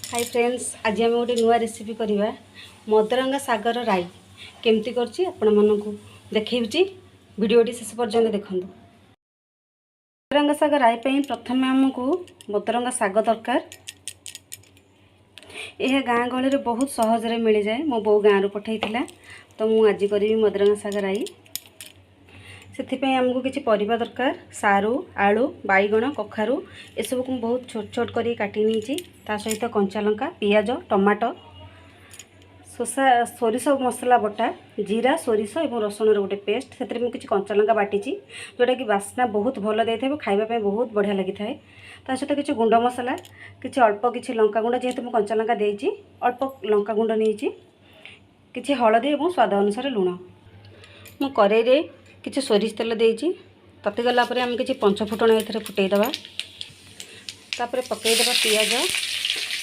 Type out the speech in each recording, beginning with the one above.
Hi friends, आज आम गोटे नुआ रेसिपी करवा मदरंगा सागर राई केमती करछि आपण मानकु देखैछि। वीडियोटी शेष पर्यंत देखंतु। मदरंगा साग राई पे प्रथम आमको मदरंगा साग दरकार। यह गाँ गहली बहुत सहजरे मिल जाए। मो बो गाँव पठे तो मुझे आज करी मदरंगा साग राई। से आमको किसी परिबा दरकार। सारू, आलू, बैगण, कखारू ये सब को बहुत छोट छोट कर काटी नहीं। ता सहित कंचा लंका, पियाज, टमाटो, सोसा, सोरिष मसला बटा, जीरा, सोरिष और रसुण गोटे पेस्ट। से किसी कंचा लंका बाटी जोटा कि बास्ना बहुत भल दे था, खावाई बहुत बढ़िया लगी था। ता सहित किसी गुंड मसला, किसी अल्प किसी लंका गुंड, जेहेतु मुझे कंचा लंका देती अल्प लंका गुंड नहीं, किसी हलदी और स्वाद अनुसार लुण। मु कड़े किसी सोरिष तेल देती तति गला आम किसी पंचफुटण ए फुटेदबा। तापर पकईदेवा पियाज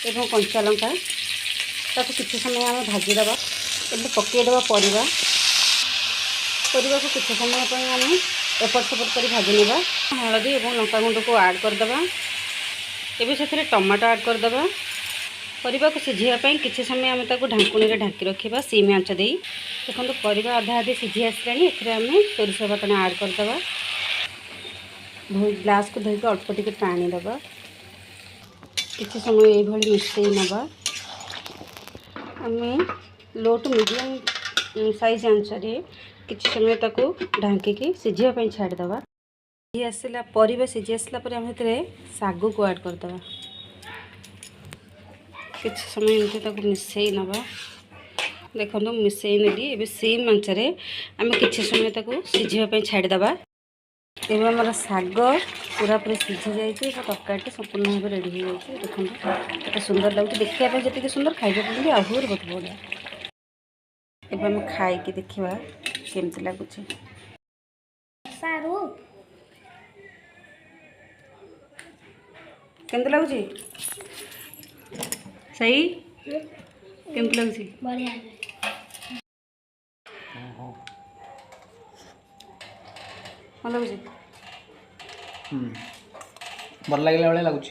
एवं कंचा लंका, ताको किसी समय आम भाजीदेवा। एवं पकईदेवा परिवा को किसी समय आम एपट सेपट कर भाजी नेबा। हलदी और लंका गुंड को ऐड करदेवा। एवं से टमाटो ऐड करदेवा। परिवा को सिझाई किसी समय आम ढाकुणी ढाकी रखा सिम आंच दे। देखो परिवा आधा आधे सिझी आसलानी। आम सोरिष बाटना ऐड करदेवा। ग्लास को धोई अल्प टिके पानी देवा। किसी समय ये मिसई नवा। आम लो टू मीडियम साइज आंचरे किसी समय ताको ढांकी सिझाई छाड़देवा। सिझी आसला परिवा सिझी आसला आम सागु को ऐड करदेवा। किसी समय एमती मिसई नवा। देखो मिसई नेली। एवं सेम आंचरे आम किसी समय सिझाई छाड़देवा। एवं आम साग पूरा पूरी सिझी जाए। तरकारी संपूर्ण भाव रेडी हो जाए। देखो ये सुंदर लगुच देखा जी सुंदर खाइबा भी आहरी बहुत बढ़िया। एवं आम खाई देखा केमती लगुच। केमती लगुच सही केमती लगुच भल लगे लगुच।